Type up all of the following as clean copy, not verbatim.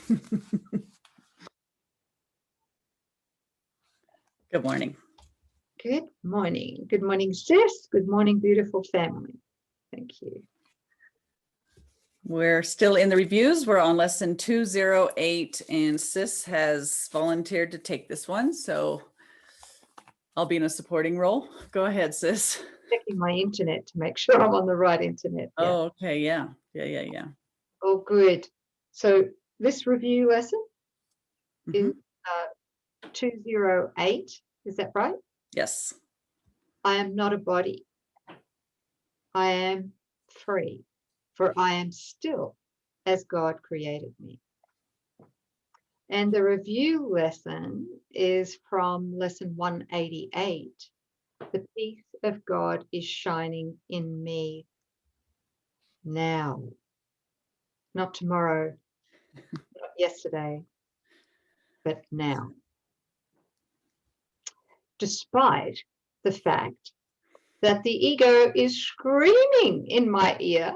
Good morning. Good morning. Good morning, sis. Good morning, beautiful family. Thank you. We're still in the reviews. We're on lesson 208, and sis has volunteered to take this one. So I'll be in a supporting role. Go ahead, sis. Checking my internet to make sure I'm on the right internet. Yeah. Oh, okay. Yeah. Oh, good. So this review lesson Mhm. is 208. Is that right? Yes. I am not a body. I am free, for I am still as God created me. And the review lesson is from lesson 188. The peace of God is shining in me now, not tomorrow, not yesterday, but now. Despite the fact that the ego is screaming in my ear,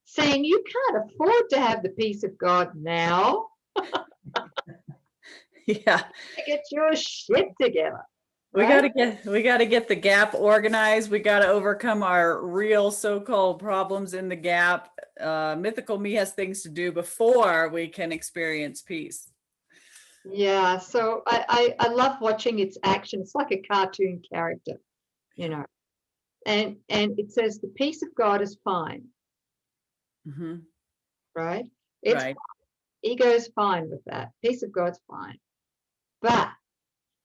saying, you can't afford to have the peace of God now. Yeah. Get your shit together. We right? gotta get the gap organized. We gotta overcome our real so-called problems in the gap. Mythical me has things to do before we can experience peace. Yeah, so I love watching its action. It's like a cartoon character, you know. And it says the peace of God is fine, Mm-hmm. right? It's Right. fine. Ego's fine with that. Peace of God's fine. But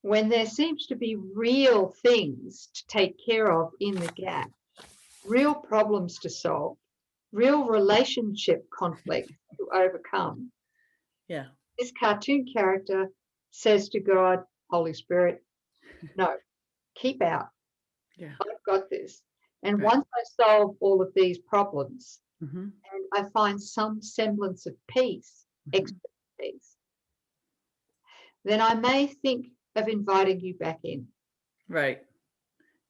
when there seems to be real things to take care of in the gap, real problems to solve, real relationship conflicts to overcome, Yeah. this cartoon character says to God, Holy Spirit, no, keep out. Yeah. I've got this. And Right. once I solve all of these problems Mm-hmm. and I find some semblance of peace, Mm-hmm. extra peace, then I may think of inviting you back in. Right.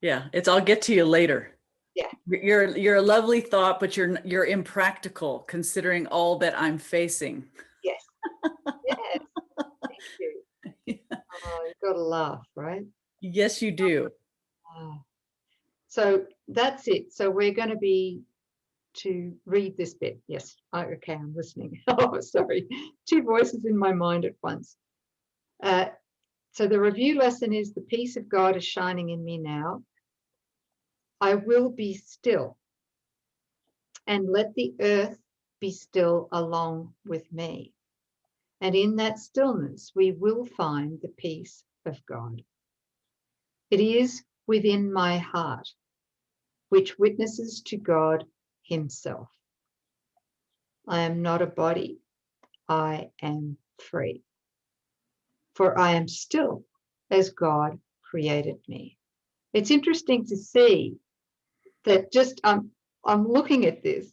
Yeah. I'll get to you later. Yeah. You're a lovely thought, but you're impractical considering all that I'm facing. Yes. Yes. Thank you. Oh, you've got to laugh, right? Yes, you do. Oh. So that's it. So we're going to be to read this bit. Yes. Oh, okay, I'm listening. Oh, sorry. Two voices in my mind at once. So the review lesson is the peace of God is shining in me now. I will be still and let the earth be still along with me. And in that stillness, we will find the peace of God. It is within my heart, which witnesses to God himself. I am not a body. I am free. For I am still as God created me. It's interesting to see that just I'm looking at this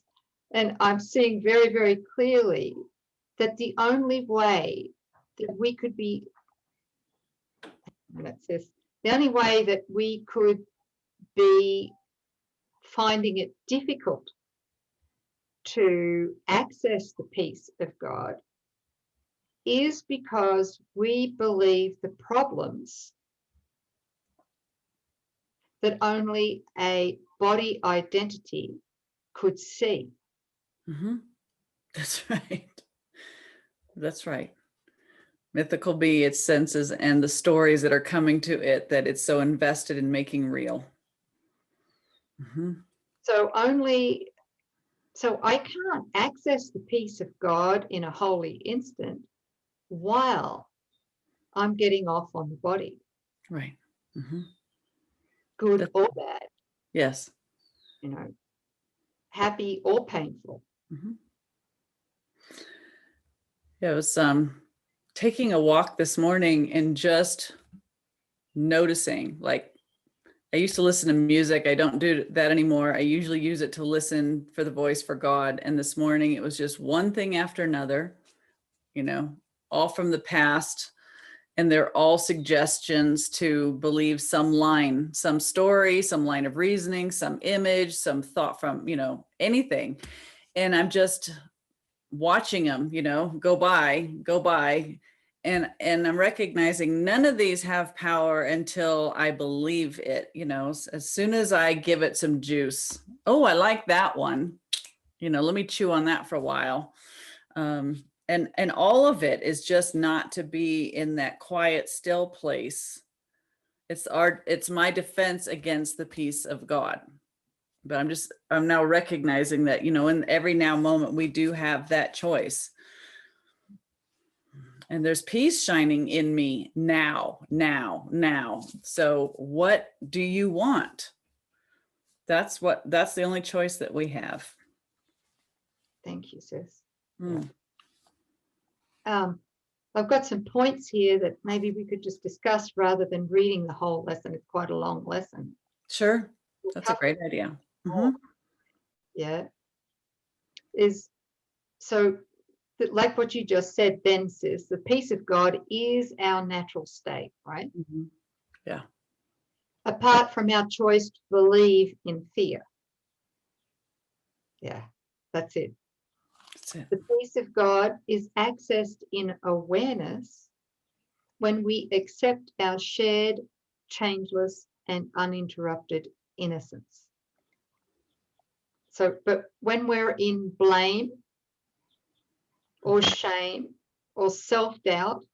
and I'm seeing very, very clearly that the only way that we could be, the only way that we could be finding it difficult to access the peace of God is because we believe the problems that only a body identity could see. Mm-hmm. That's right. That's right. Mythical be its senses and the stories that are coming to it that it's so invested in making real. Mm-hmm. So I can't access the peace of God in a holy instant while I'm getting off on the body. Right. Mm-hmm. Good or bad. Yes. You know, happy or painful. Mm-hmm. Yeah, I was taking a walk this morning and just noticing, like, I used to listen to music. I don't do that anymore. I usually use it to listen for the voice for God. And this morning it was just one thing after another, all from the past. And they're all suggestions to believe some line, some story, some line of reasoning, some image, some thought from, anything. And I'm just watching them, go by. And I'm recognizing none of these have power until I believe it, as soon as I give it some juice. Oh, I like that one. Let me chew on that for a while. And all of it is just not to be in that quiet, still place. It's my defense against the peace of God. But I'm now recognizing that, in every now moment, we do have that choice. And there's peace shining in me now. So what do you want? That's the only choice that we have. Thank you, sis. Mm. I've got some points here that maybe we could just discuss rather than reading the whole lesson. It's quite a long lesson. Sure. That's a great idea. Mm-hmm. Yeah. Like what you just said then, sis, the peace of God is our natural state, right? Mm-hmm. Yeah. Apart from our choice to believe in fear. Yeah, that's it. That's it. The peace of God is accessed in awareness when we accept our shared, changeless, and uninterrupted innocence. So, but when we're in blame or shame or self-doubt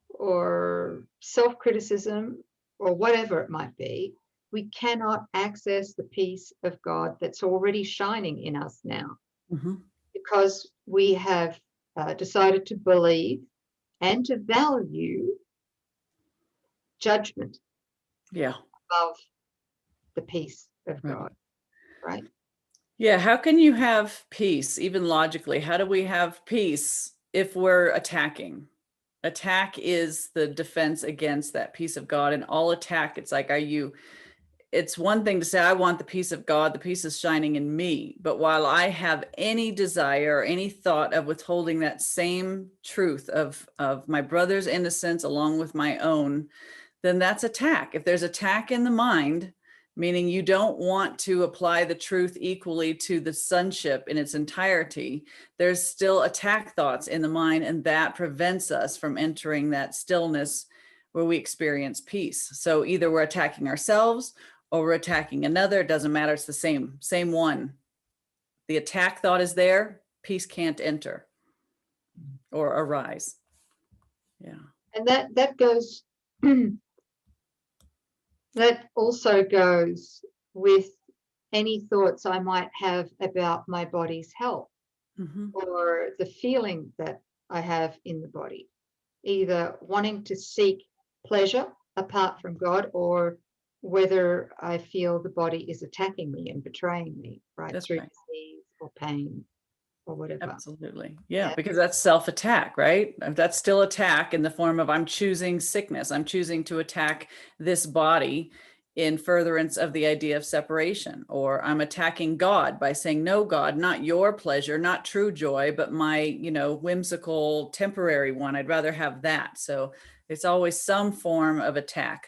or self-criticism or whatever it might be, we cannot access the peace of God that's already shining in us now. Mm-hmm. Because we have decided to believe and to value judgment above the peace of God, right? Yeah, how can you have peace, even logically? How do we have peace if we're attacking? Attack is the defense against that peace of God, and all attack, it's like, it's one thing to say, I want the peace of God, the peace is shining in me. But while I have any desire or any thought of withholding that same truth of my brother's innocence along with my own, then that's attack. If there's attack in the mind, meaning you don't want to apply the truth equally to the sonship in its entirety, there's still attack thoughts in the mind, and that prevents us from entering that stillness where we experience peace. So either we're attacking ourselves or we're attacking another. It doesn't matter. It's the same one. The attack thought is there. Peace can't enter or arise. Yeah. And that goes, that also goes with any thoughts I might have about my body's health, mm-hmm. or the feeling that I have in the body, either wanting to seek pleasure apart from God, or whether I feel the body is attacking me and betraying me, right? That's through right. disease or pain or whatever. Absolutely. Yeah, because that's self-attack, right? That's still attack in the form of I'm choosing sickness. I'm choosing to attack this body in furtherance of the idea of separation, or I'm attacking God by saying, no, God, not your pleasure, not true joy, but my, whimsical temporary one. I'd rather have that. So it's always some form of attack.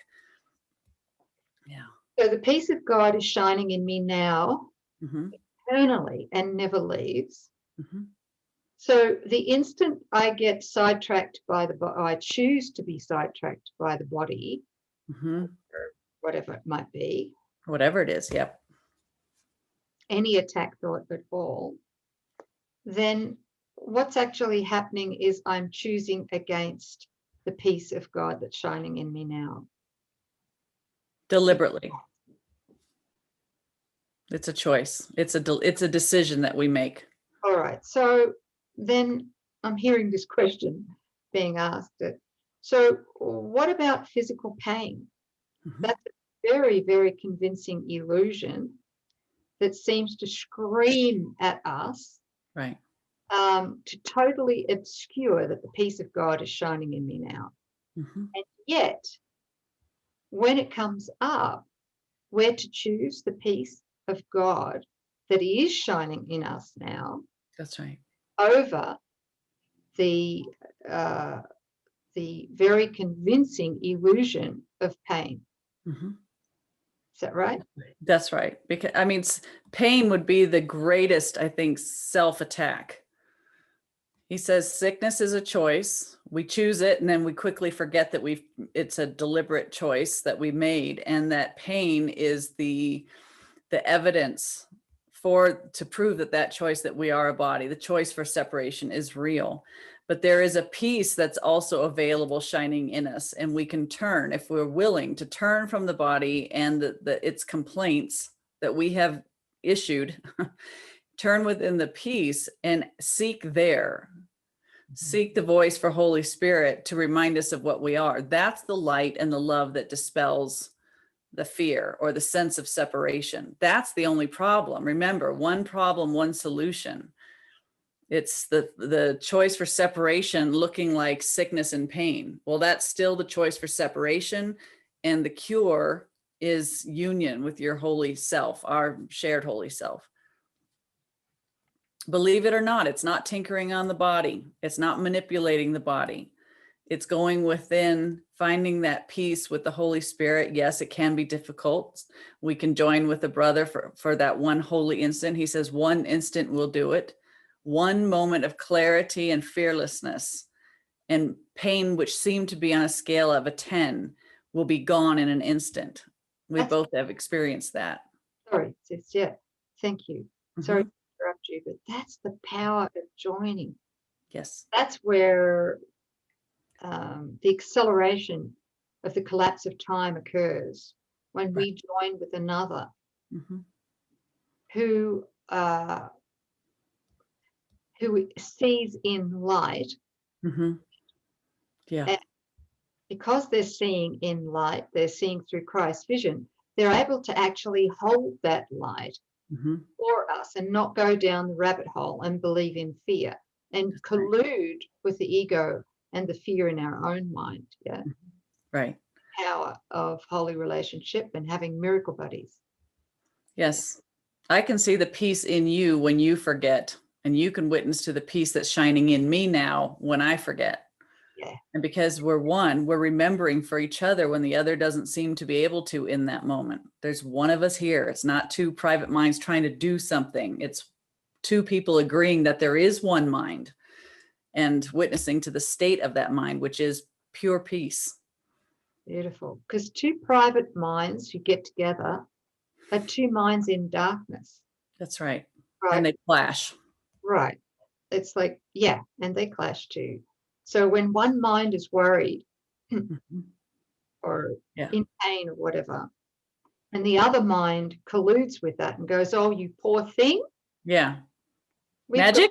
Yeah. So the peace of God is shining in me now, mm-hmm. eternally, and never leaves. Mm-hmm. So the instant I get sidetracked by I choose to be sidetracked by the body, mm-hmm. or whatever it might be. Whatever it is, yep. Any attack thought at all, then what's actually happening is I'm choosing against the peace of God that's shining in me now. Deliberately. It's a choice. It's a decision that we make. All right. So then I'm hearing this question being asked. So what about physical pain? Mm-hmm. That's a very, very convincing illusion that seems to scream at us, right? To totally obscure that the peace of God is shining in me now. Mm-hmm. And yet, when it comes up, we're to choose the peace of God that is shining in us now. That's right. Over the very convincing illusion of pain. Mm-hmm. Is that right? That's right. Because pain would be the greatest, I think, self-attack. He says sickness is a choice. We choose it, and then we quickly forget that it's a deliberate choice that we made, and that pain is the evidence to prove that choice, that we are a body, the choice for separation is real. But there is a peace that's also available shining in us, and we can turn, if we're willing to turn from the body and its complaints that we have issued, turn within the peace and seek the voice for Holy Spirit to remind us of what we are. That's the light and the love that dispels the fear or the sense of separation. That's the only problem. Remember, one problem, one solution. It's the choice for separation looking like sickness and pain. Well, that's still the choice for separation. And the cure is union with your holy self, our shared holy self. Believe it or not, it's not tinkering on the body. It's not manipulating the body. It's going within, finding that peace with the Holy Spirit. Yes, it can be difficult. We can join with a brother for that one holy instant. He says 1 instant will do it. 1 moment of clarity and fearlessness and pain, which seemed to be on a scale of a 10, will be gone in an instant. We both have experienced that. Sorry, sis. Yeah, thank you. Sorry to interrupt you, but that's the power of joining. Yes. That's where the acceleration of the collapse of time occurs, when we join with another who sees in light. Yeah. And because they're seeing in light, they're seeing through Christ's vision, they're able to actually hold that light for us and not go down the rabbit hole and believe in fear and collude with the ego and the fear in our own mind. Yeah. Right. Power of holy relationship and having miracle buddies. Yes. I can see the peace in you when you forget, and you can witness to the peace that's shining in me now when I forget. Yeah. And because we're one, we're remembering for each other when the other doesn't seem to be able to in that moment. There's one of us here. It's not 2 private minds trying to do something. It's 2 people agreeing that there is one mind and witnessing to the state of that mind, which is pure peace. Beautiful. Because 2 private minds who get together are 2 minds in darkness. That's right. Right. And they clash. Right. It's like, yeah, and they clash too. So when one mind is worried or in pain or whatever, and the other mind colludes with that and goes, oh, you poor thing. Yeah. Magic?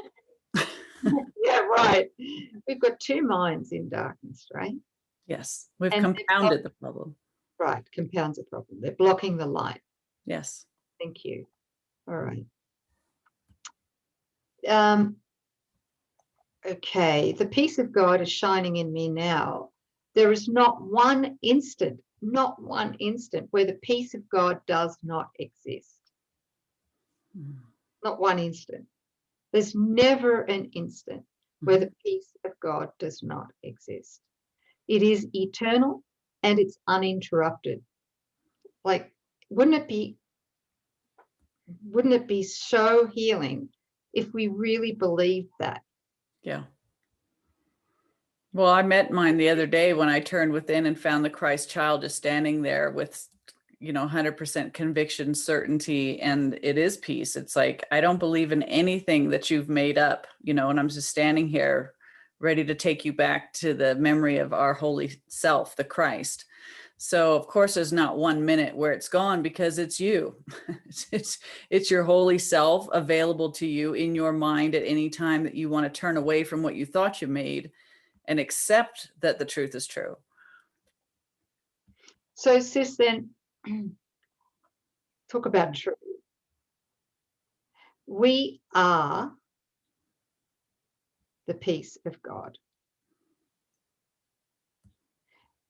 Yeah, right. We've got 2 minds in darkness, right? Yes. We've compounded the problem. Right. Compounds the problem. They're blocking the light. Yes. Thank you. All right. Okay. The peace of God is shining in me now. There is not one instant where the peace of God does not exist. Not one instant. There's never an instant where the peace of God does not exist. It is eternal and it's uninterrupted. Like, wouldn't it be so healing if we really believed that? Yeah. Well, I met mine the other day when I turned within and found the Christ child just standing there with, 100% conviction, certainty, and it is peace. It's like, I don't believe in anything that you've made up, and I'm just standing here ready to take you back to the memory of our holy self, the Christ. So of course there's not 1 minute where it's gone, because it's you. it's your holy self available to you in your mind at any time that you want to turn away from what you thought you made and accept that the truth is true. So sis, then talk about truth. We are the peace of God.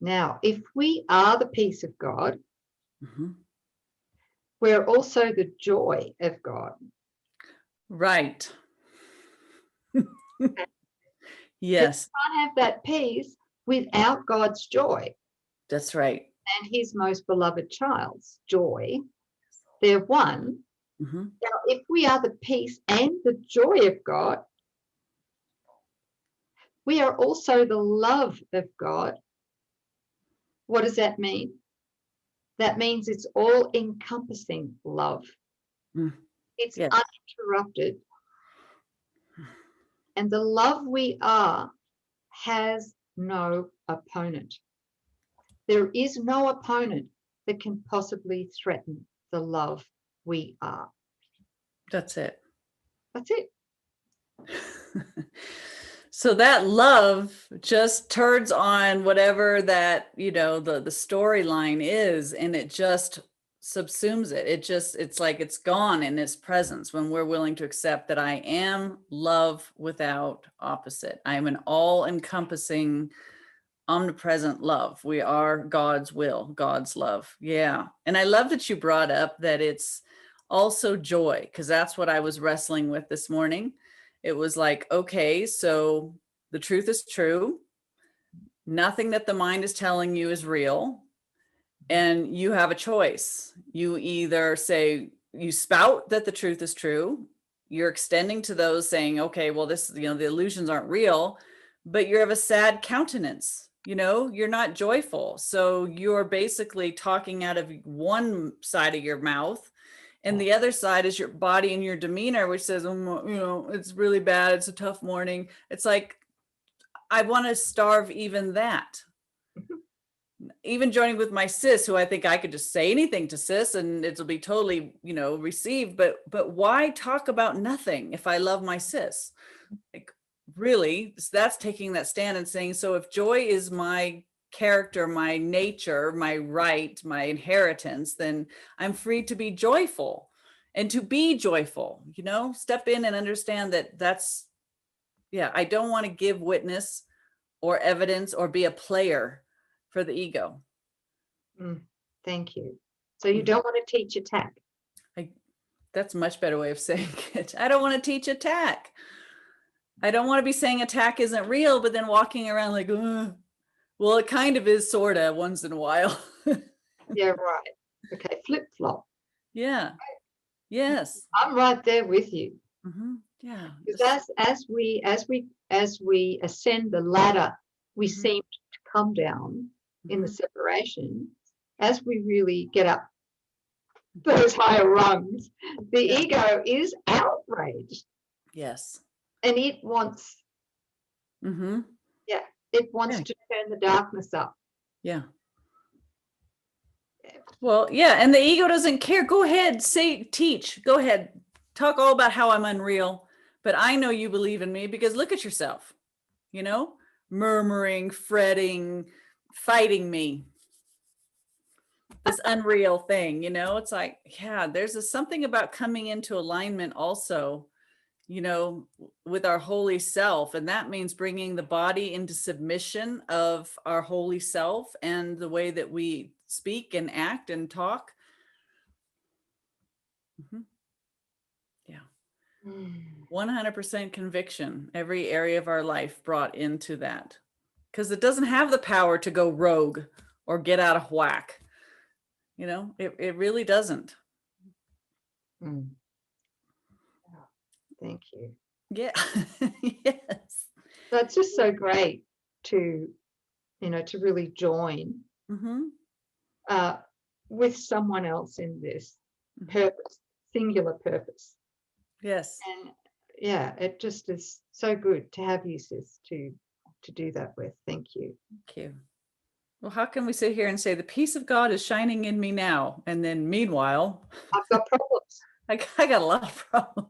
Now, if we are the peace of God, we're also the joy of God. Right. Yes. You can't have that peace without God's joy. That's right. And his most beloved child's joy. They're one. Now, if we are the peace and the joy of God, We are also the love of God. What does that mean? That means it's all encompassing love. Mm. It's Yes. uninterrupted. And the love we are has no opponent. There is no opponent that can possibly threaten the love we are. That's it. That's it. So that love just turns on whatever that, the storyline is, and it just subsumes it. It's like it's gone in its presence when we're willing to accept that I am love without opposite. I am an all-encompassing, omnipresent love. We are God's will, God's love. Yeah. And I love that you brought up that it's also joy, because that's what I was wrestling with this morning. It was like, okay, so the truth is true. Nothing that the mind is telling you is real. And you have a choice. You either say, you spout that the truth is true. You're extending to those saying, okay, well, this, the illusions aren't real, but you have a sad countenance. You're not joyful. So you're basically talking out of one side of your mouth, and the other side is your body and your demeanor, which says, it's really bad. It's a tough morning. It's like, I want to starve even that. Even joining with my sis, who I think I could just say anything to sis and it'll be totally, received. But why talk about nothing if I love my sis? Like, really, that's taking that stand and saying, so if joy is my character, my nature, my right, my inheritance, then I'm free to be joyful and to be joyful, step in and understand that that's, I don't want to give witness or evidence or be a player for the ego. Thank you. So you don't want to teach attack. That's a much better way of saying it. I don't want to teach attack. I don't want to be saying attack isn't real, but then walking around like, ugh. Well, it kind of is, sort of, once in a while. Yeah, right. Okay, flip-flop. Yeah. Yes. I'm right there with you. Mm-hmm. Yeah. Because as we ascend the ladder, we seem to come down in the separation. As we really get up those higher rungs, the ego is outraged. Yes. And it wants, it wants to turn the darkness up. Yeah. Well, yeah, and the ego doesn't care. Go ahead, teach. Go ahead, talk all about how I'm unreal. But I know you believe in me because look at yourself, murmuring, fretting, fighting me. This unreal thing, it's like, there's something about coming into alignment also, with our holy self. And that means bringing the body into submission of our holy self and the way that we speak and act and talk. Yeah. 100% conviction, every area of our life brought into that, because it doesn't have the power to go rogue or get out of whack. It really doesn't. Thank you. Yeah. Yes. That's just so great to, to really join with someone else in this purpose, singular purpose. Yes. And it just is so good to have you, sis, to do that with. Thank you. Thank you. Well, how can we sit here and say the peace of God is shining in me now, and then meanwhile, I've got problems. I got a lot of problems.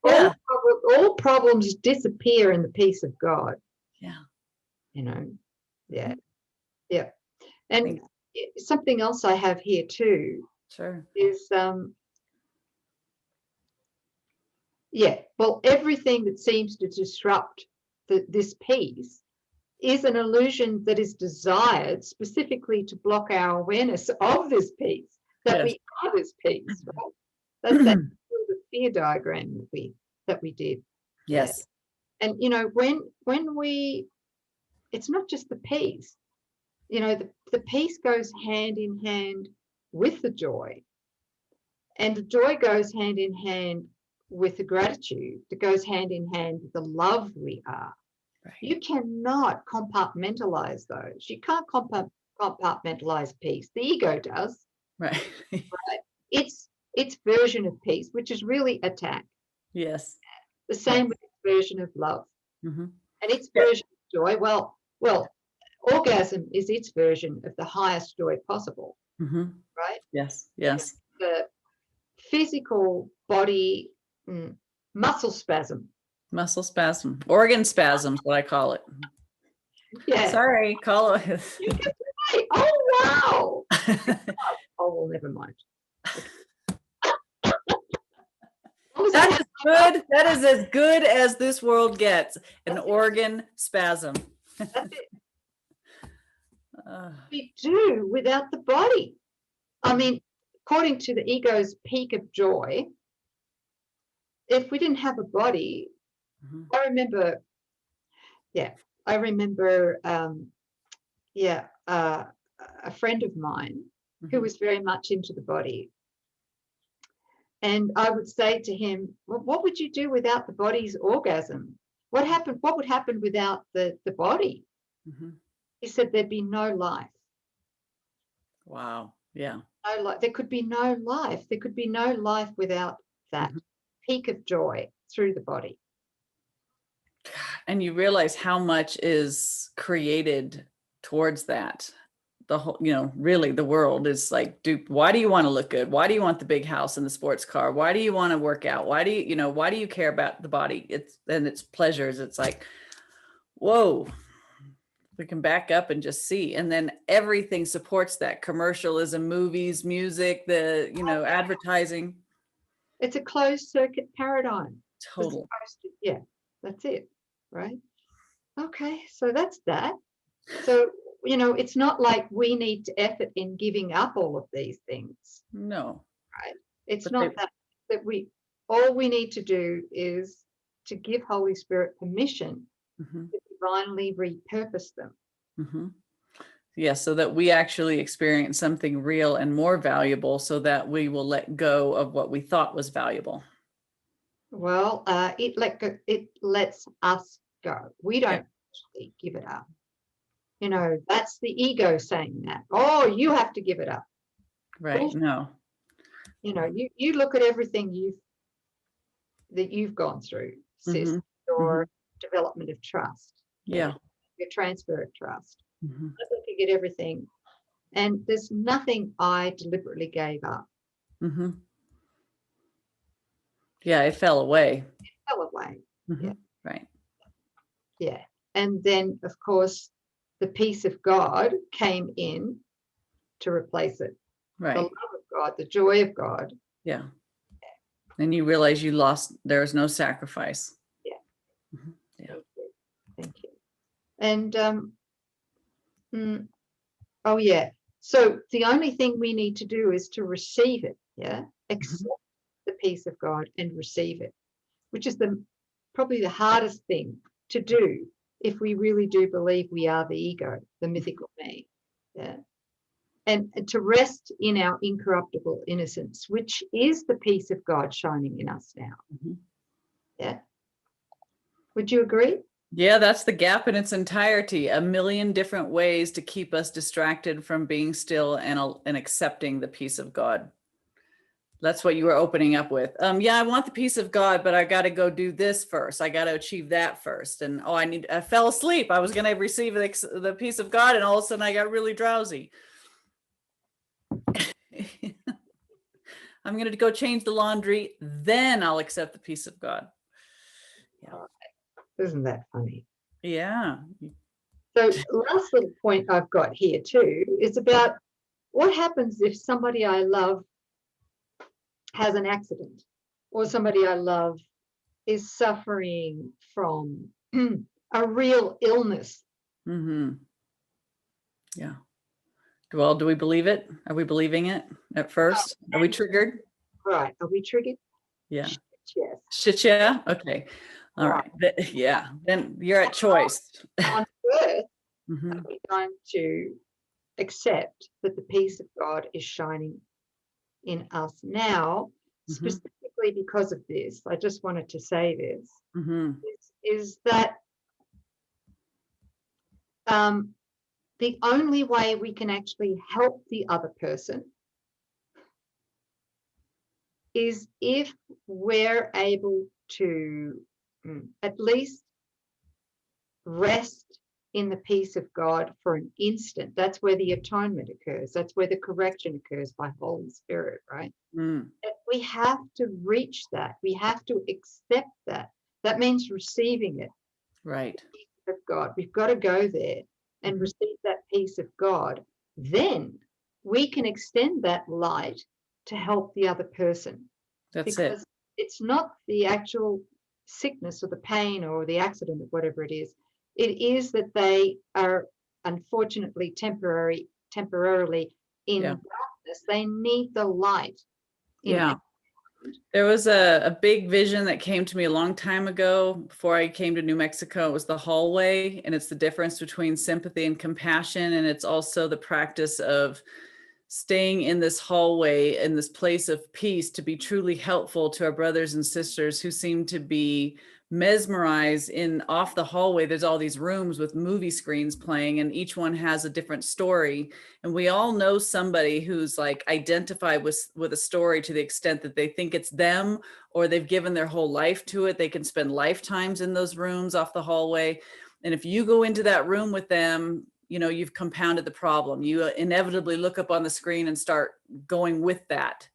All problems disappear in the peace of God. Yeah. Yeah. And something else I have here too. Sure. Is everything that seems to disrupt this peace is an illusion that is desired specifically to block our awareness of this peace, that we are this peace, right? That's the fear diagram that we did. Yes. And when we, it's not just the peace, the peace goes hand in hand with the joy, and the joy goes hand in hand with the gratitude that goes hand in hand with the love we are. Right. You cannot compartmentalize those. You can't compartmentalize peace. The ego does. Right. Right? Its version of peace, which is really attack. Yes. The same with its version of love. Mm-hmm. And its version of joy, well, orgasm is its version of the highest joy possible. Mm-hmm. Right? Yes. Yes. The physical body muscle spasm. Muscle spasm, organ spasms, what I call it. Yeah. Sorry, call it. Oh, wow. Oh, well, never mind. That is good. That is as good as this world gets. An organ spasm. That's it. We do without the body. I mean, according to the ego's peak of joy, if we didn't have a body, I remember a friend of mine who was very much into the body. And I would say to him, well, what would you do without the body's orgasm? What would happen without the body? Mm-hmm. He said there'd be no life. Wow. Yeah. No life. There could be no life. There could be no life without that peak of joy through the body. And you realize how much is created towards that. The whole, really the world is like, why do you want to look good? Why do you want the big house and the sports car? Why do you want to work out? Why do you care about the body? Its pleasures. It's like, whoa, we can back up and just see. And then everything supports that. Commercialism, movies, music, advertising. It's a closed circuit paradigm. Total. Yeah, that's it. Right. Okay. So that's that. So, it's not like we need to effort in giving up all of these things. No. Right. It's not that all we need to do is to give Holy Spirit permission to divinely repurpose them. Mm-hmm. Yeah, so that we actually experience something real and more valuable, so that we will let go of what we thought was valuable. Well, it lets us go. We don't actually give it up. That's the ego saying that. Oh, you have to give it up. Right. Well, no. You look at everything you've gone through, sis, your development of trust. Yeah. Your transfer of trust. I look at everything, and there's nothing I deliberately gave up. Yeah, it fell away. It fell away. Yeah. Right. Yeah. And then, of course, the peace of God came in to replace it. Right. The love of God, the joy of God. Yeah. And you realize there was no sacrifice. Yeah. Yeah. Thank you. And, so the only thing we need to do is to receive it. Yeah. Accept the peace of God and receive it, which is probably the hardest thing to do if we really do believe we are the ego, the mythical me. Yeah. And to rest in our incorruptible innocence, which is the peace of God shining in us now. Yeah. Would you agree? Yeah, that's the gap in its entirety. A million different ways to keep us distracted from being still and accepting the peace of God. That's what you were opening up with. I want the peace of God, but I got to go do this first. I got to achieve that first. And I fell asleep. I was going to receive the peace of God, and all of a sudden I got really drowsy. I'm going to go change the laundry, then I'll accept the peace of God. Yeah. Isn't that funny? Yeah. So last little point I've got here too is about what happens if somebody I love has an accident, or somebody I love is suffering from a real illness. Yeah. Well, do we believe it? Are we believing it at first? Are we triggered? Right. Are we triggered? Yeah. Yes. Shit, yeah. Okay. All right. Yeah. Then you're at choice. On earth, are we going to accept that the peace of God is shining in us now, specifically specifically because of this, I just wanted to say this, Mm-hmm. is that the only way we can actually help the other person is if we're able to at least rest in the peace of God for an instant. That's where the atonement occurs. That's where the correction occurs by Holy Spirit, right? Mm. We have to reach that. We have to accept that. That means receiving it. Right. The peace of God. We've got to go there and receive that peace of God. Then we can extend that light to help the other person. That's because it. it's not the actual sickness or the pain or the accident or whatever it is. It is that they are unfortunately temporarily in darkness. They need the light. Yeah. There was a big vision that came to me a long time ago before I came to New Mexico. It was the hallway, and it's the difference between sympathy and compassion. And it's also the practice of staying in this hallway, in this place of peace, to be truly helpful to our brothers and sisters who seem to be mesmerized in off the hallway. There's all these rooms with movie screens playing, and each one has a different story. And we all know somebody who's like identified with a story to the extent that they think it's them, or they've given their whole life to it. They can spend lifetimes in those rooms off the hallway. And if you go into that room with them, you know, you've compounded the problem. You inevitably look up on the screen and start going with that.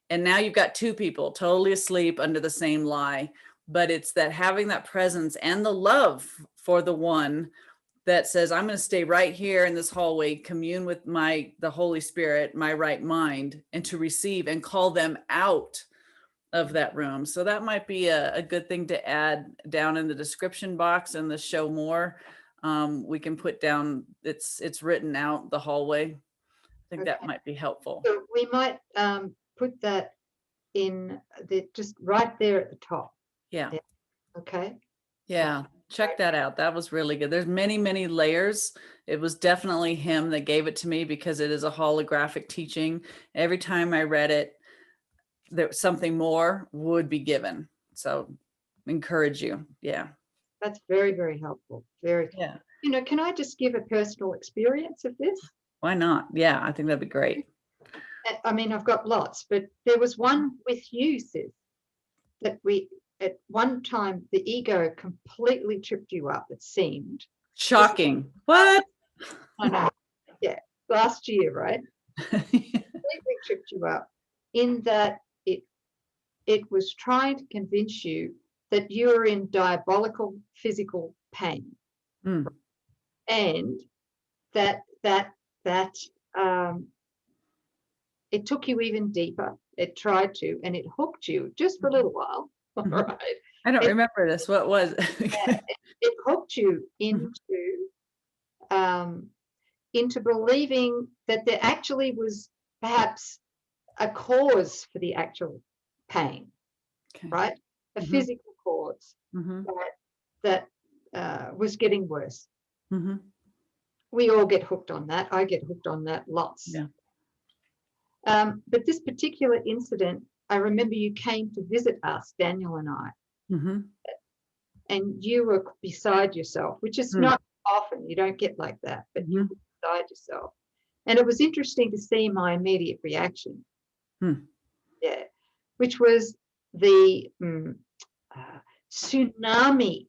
And now you've got two people totally asleep under the same lie. But it's that having that presence and the love for the one that says, I'm going to stay right here in this hallway, commune with the Holy Spirit, my right mind, and to receive and call them out of that room. So that might be a good thing to add down in the description box in the show more. We can put down, it's written out the hallway. I think that might be helpful. So we might put that in just right there at the top. Yeah. Okay. Yeah. Check that out. That was really good. There's many, many layers. It was definitely him that gave it to me because it is a holographic teaching. Every time I read it, there something more would be given. So encourage you. Yeah. That's very, very helpful. Very. Yeah. You know, can I just give a personal experience of this? Why not? Yeah, I think that'd be great. I mean, I've got lots, but there was one with you, sis, that at one time the ego completely tripped you up, it seemed. Shocking. What? I know. Yeah. Last year, right? Completely tripped you up in that it was trying to convince you that you're in diabolical physical pain. Mm. And that it took you even deeper. It tried to, and it hooked you just for a little while. Mhm. Right? I don't remember this. What was Yeah, it hooked you into believing that there actually was perhaps a cause for the actual pain, Okay. right? A Mhm. physical cause that was getting worse. Mm-hmm. We all get hooked on that. I get hooked on that lots. Yeah. But this particular incident, I remember you came to visit us, Daniel and I, Mm-hmm. and you were beside yourself, which is not often. You don't get like that, but you were beside yourself. And it was interesting to see my immediate reaction. Yeah, which was the tsunami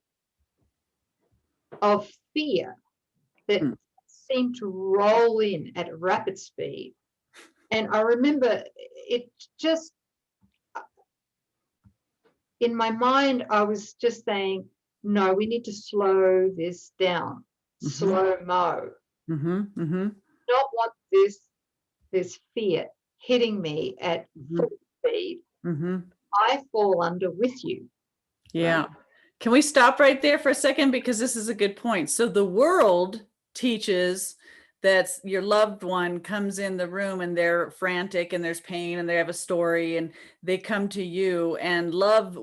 of fear that seemed to roll in at a rapid speed. And I remember it just, in my mind, I was just saying, no, we need to slow this down, slow-mo. Not want this fear hitting me at full speed. I fall under with you. Yeah. Right? Can we stop right there for a second? Because this is a good point. So the world teaches that your loved one comes in the room and they're frantic and there's pain and they have a story and they come to you, and love,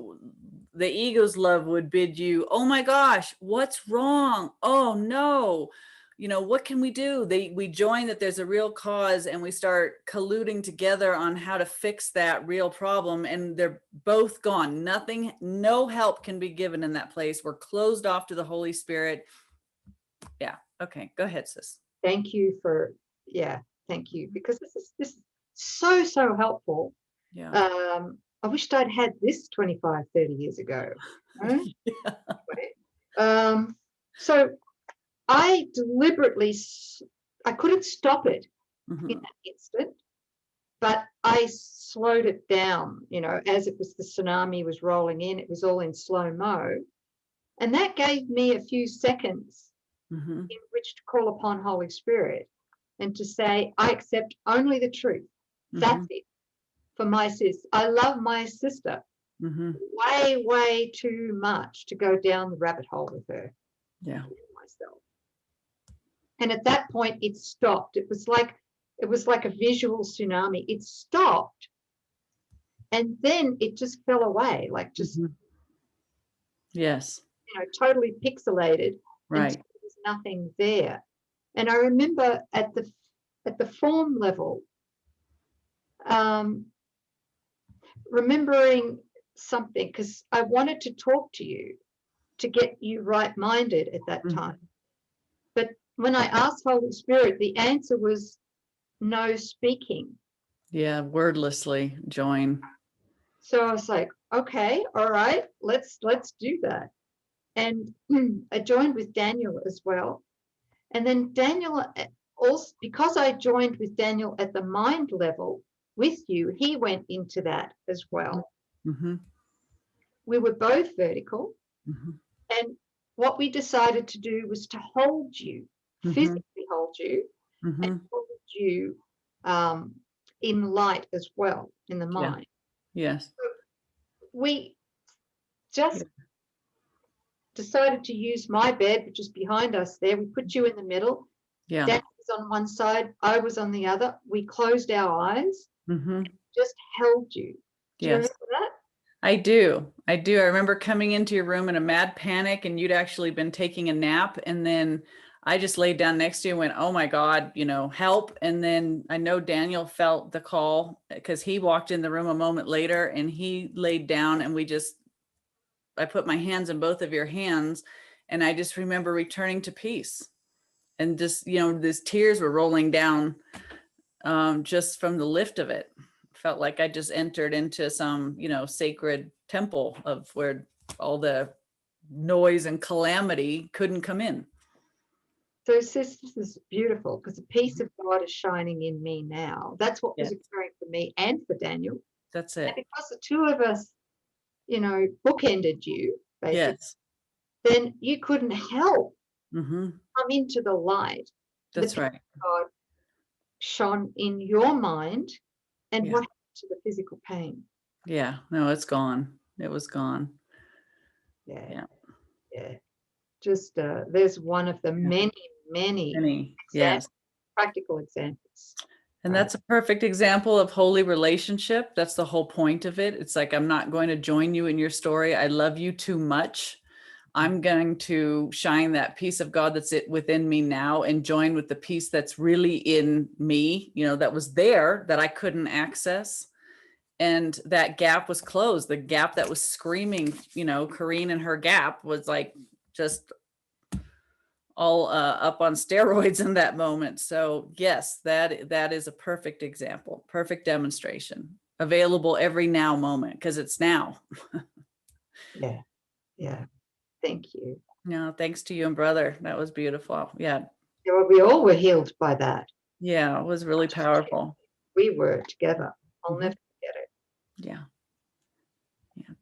the ego's love would bid you, oh my gosh, what's wrong? Oh no, what can we do? We join that there's a real cause, and we start colluding together on how to fix that real problem. And they're both gone. No help can be given in that place. We're closed off to the Holy Spirit. Yeah. Okay. Go ahead, sis. Thank you for, thank you. Because this is so helpful. Yeah. I wished I'd had this 25, 30 years ago. Right? Yeah. So I deliberately, I couldn't stop it in that instant, but I slowed it down, as it was, the tsunami was rolling in, it was all in slow-mo. And that gave me a few seconds in which to call upon Holy Spirit and to say, I accept only the truth. That's it for my sis. I love my sister way too much to go down the rabbit hole with her. Yeah. Myself. And at that point, it stopped. It was like a visual tsunami. It stopped, and then it just fell away, like just yes, totally pixelated. Right. There was nothing there. And I remember at the form level, remembering something, because I wanted to talk to you to get you right-minded at that time. But when I asked Holy Spirit, the answer was no speaking. Yeah, wordlessly join. So I was like, okay, all right, let's do that. And I joined with Daniel as well. And then Daniel also, because I joined with Daniel at the mind level with you, he went into that as well. We were both vertical. And what we decided to do was to hold you, physically hold you, and hold you in light as well, in the mind. Yes. So we just decided to use my bed, which is behind us there. We put you in the middle. Yeah. Dad was on one side, I was on the other. We closed our eyes, and just held you. Do you remember that? I do. I remember coming into your room in a mad panic, and you'd actually been taking a nap. And then I just laid down next to you and went, oh my God, help. And then I know Daniel felt the call because he walked in the room a moment later and he laid down, and I put my hands in both of your hands, and I just remember returning to peace. And just, these tears were rolling down just from the lift of it. Felt like I just entered into some, sacred temple of where all the noise and calamity couldn't come in. So sis, this is beautiful, because the peace of God is shining in me now. That's what was occurring for me and for Daniel. That's it. And because the two of us, bookended you, basically, then you couldn't help come into the light. That's right. God shone in your mind, and what happened to the physical pain? Yeah, no, it's gone. It was gone. Yeah. Just there's one of the many practical examples. And that's a perfect example of holy relationship. That's the whole point of it. It's like, I'm not going to join you in your story. I love you too much. I'm going to shine that peace of God that's within me now and join with the peace that's really in me, that was there that I couldn't access. And that gap was closed. The gap that was screaming, Coreen and her gap was like just all up on steroids in that moment. So yes, that is a perfect example, perfect demonstration, available every now moment, because it's now. Yeah. Thank you. No, thanks to you and brother. That was beautiful. Yeah. Well, we all were healed by that. Yeah, it was really powerful. We were together. I'll never forget it. Yeah.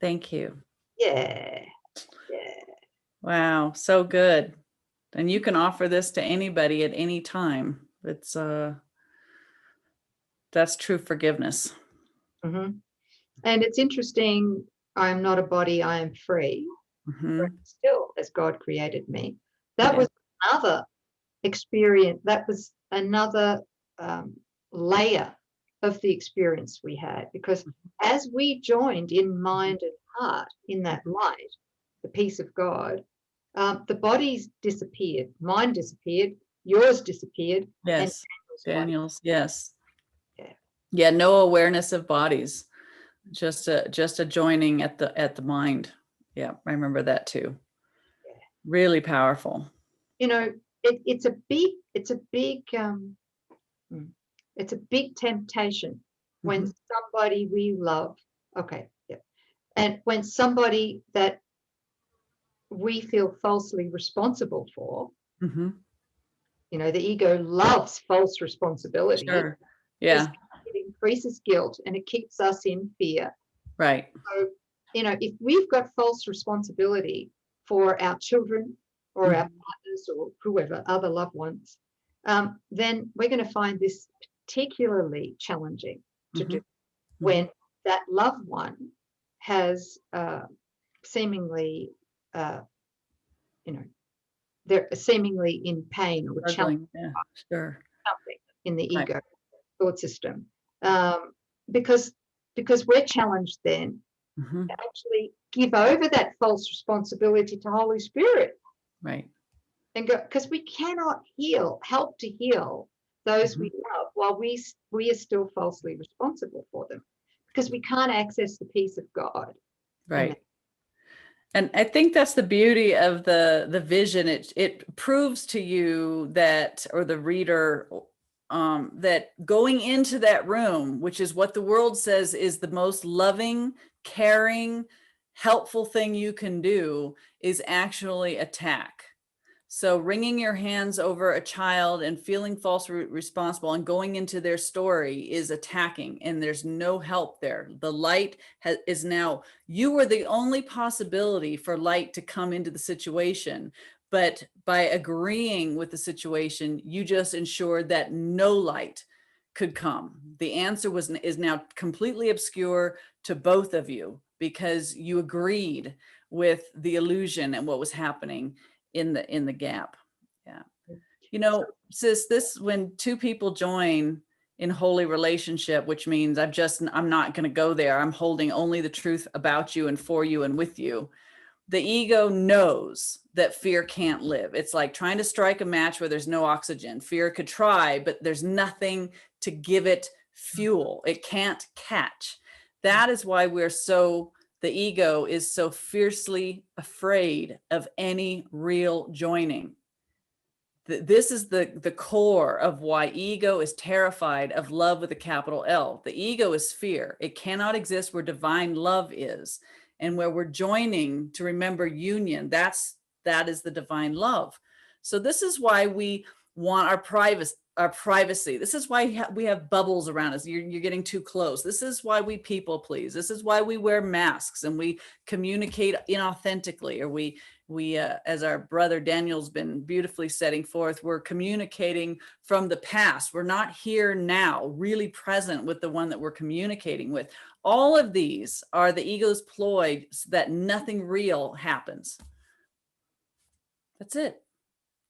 Thank you. Yeah. Wow. So good. And you can offer this to anybody at any time. It's that's true forgiveness. And it's interesting. I am not a body. I am free. Still, as God created me. That was another experience. That was another layer of the experience we had, because as we joined in mind and heart in that light, the peace of God, the bodies disappeared, mind disappeared, yours disappeared. And Yes. Daniel's body. Daniel's. Yes. Yeah. Yeah. No awareness of bodies. Just a joining at the mind. Yeah. I remember that too. Yeah. Really powerful. You know, it's a big temptation when somebody we love, okay, yeah, and when somebody that we feel falsely responsible for, you know, the ego loves false responsibility. Sure. Yeah. It increases guilt and it keeps us in fear. Right. So, you know, if we've got false responsibility for our children or our partners or whoever, other loved ones, then we're going to find this particularly challenging to do when that loved one has seemingly, you know, they're seemingly in pain or challenging something in the ego thought system, because we're challenged then to actually give over that false responsibility to Holy Spirit, right, and go, because we cannot help to heal those we love while we are still falsely responsible for them, because we can't access the peace of God. right. And I think that's the beauty of the vision. It proves to you that, or the reader, that going into that room, which is what the world says is the most loving, caring, helpful thing you can do, is actually attack. So wringing your hands over a child and feeling falsely responsible and going into their story is attacking, and there's no help there. The light is now, you were the only possibility for light to come into the situation. But by agreeing with the situation, you just ensured that no light could come. The answer is now completely obscure to both of you because you agreed with the illusion and what was happening in the gap. Yeah. You know, sis, when two people join in holy relationship, which means I'm not going to go there. I'm holding only the truth about you and for you and with you. The ego knows that fear can't live. It's like trying to strike a match where there's no oxygen. Fear could try, but there's nothing to give it fuel. It can't catch. That is why the ego is so fiercely afraid of any real joining. This is the core of why ego is terrified of love with a capital L. The ego is fear. It cannot exist where divine love is. And where we're joining to remember union, that is the divine love. So this is why we want our privacy. This is why we have bubbles around us. You're getting too close. This is why we people please. This is why we wear masks and we communicate inauthentically, or we as our brother Daniel's been beautifully setting forth, we're communicating from the past. We're not here now, really present with the one that we're communicating with. All of these are the ego's ploy so that nothing real happens. That's it.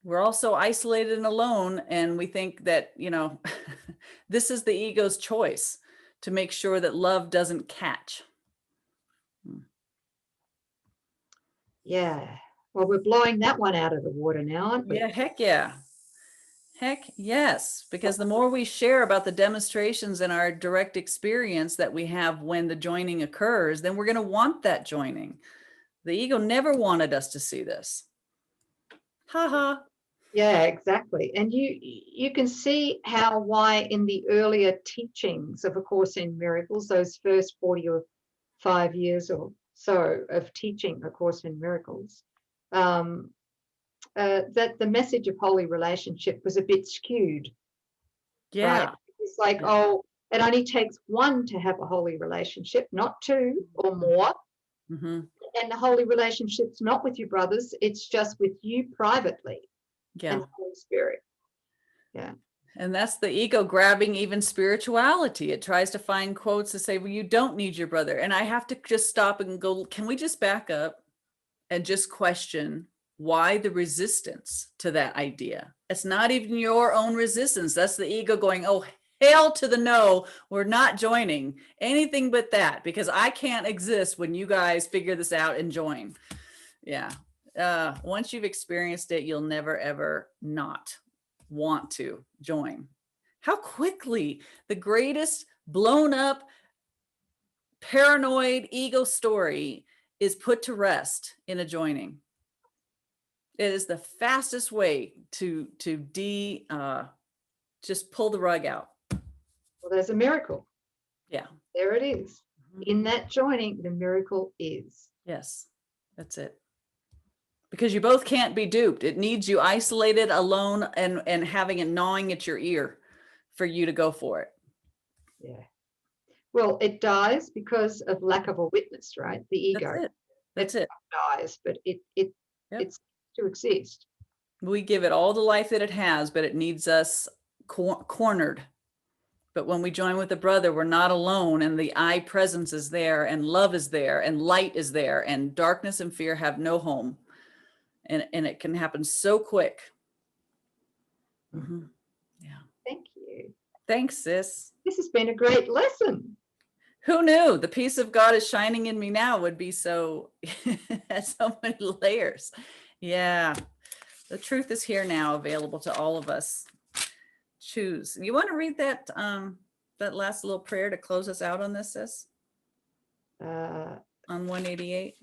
We're also isolated and alone, and we think that, you know, this is the ego's choice to make sure that love doesn't catch. Yeah. Well, we're blowing that one out of the water now, aren't we? Yeah, heck yeah. Heck yes, because the more we share about the demonstrations and our direct experience that we have when the joining occurs, then we're going to want that joining. The ego never wanted us to see this. Ha ha. Yeah, exactly. And you can see why in the earlier teachings of A Course in Miracles, those first 40 or 5 years or so of teaching A Course in Miracles, that the message of holy relationship was a bit skewed. Yeah. Right? It's like, oh, it only takes one to have a holy relationship, not two or more. And the holy relationship's not with your brothers, it's just with you privately. Yeah. And the Holy Spirit. Yeah. And that's the ego grabbing even spirituality. It tries to find quotes to say, well, you don't need your brother. And I have to just stop and go, can we just back up and just question why the resistance to that idea? It's not even your own resistance. That's the ego going, oh, hell to the no, we're not joining anything but that, because I can't exist when you guys figure this out and join. Yeah. Once you've experienced it, you'll never, ever not want to join. How quickly the greatest blown up, paranoid ego story is put to rest in a joining. It is the fastest way to just pull the rug out. Well, there's a miracle. Yeah. There it is. In that joining, the miracle is. Yes, that's it. Because you both can't be duped. It needs you isolated, alone, and having it gnawing at your ear for you to go for it. Yeah. Well, it dies because of lack of a witness, right? The ego. That's it. Dies, but it's to exist. We give it all the life that it has, but it needs us cornered. But when we join with a brother, we're not alone, and the I presence is there, and love is there, and light is there, and darkness and fear have no home. And it can happen so quick. Mm-hmm. Yeah. Thank you. Thanks, sis. This has been a great lesson. Who knew the peace of God is shining in me now would be so, has so many layers. Yeah. The truth is here now, available to all of us. Choose. You want to read that that last little prayer to close us out on this, sis? On 188.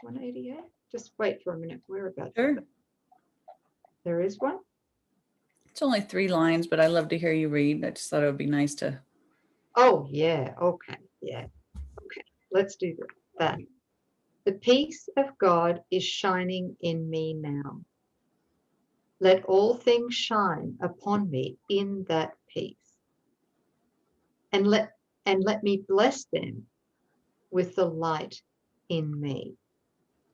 188. Just wait for a minute. Where about? Sure. There is one. It's only 3 lines, but I love to hear you read. I just thought it would be nice to. Oh yeah. Okay. Yeah. Okay. Let's do that. The peace of God is shining in me now. Let all things shine upon me in that peace. And let me bless them with the light in me.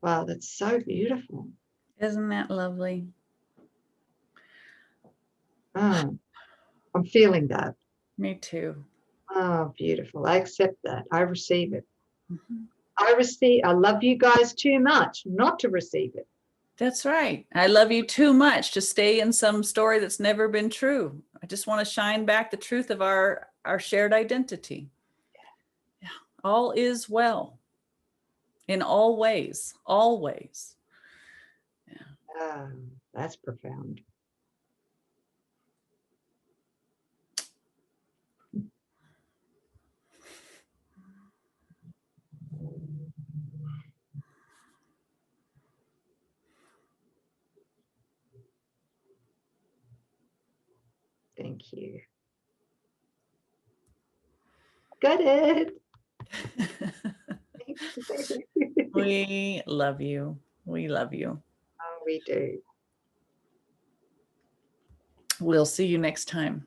Wow, that's so beautiful. Isn't that lovely? Oh, I'm feeling that. Me too. Oh, beautiful. I accept that. I receive it. Mm-hmm. I love you guys too much not to receive it. That's right. I love you too much to stay in some story that's never been true. I just want to shine back the truth of our shared identity. Yeah. All is well. In all ways. Always. Yeah. That's profound. Thank you. Got it. We love you. We love you. Oh, we do. We'll see you next time.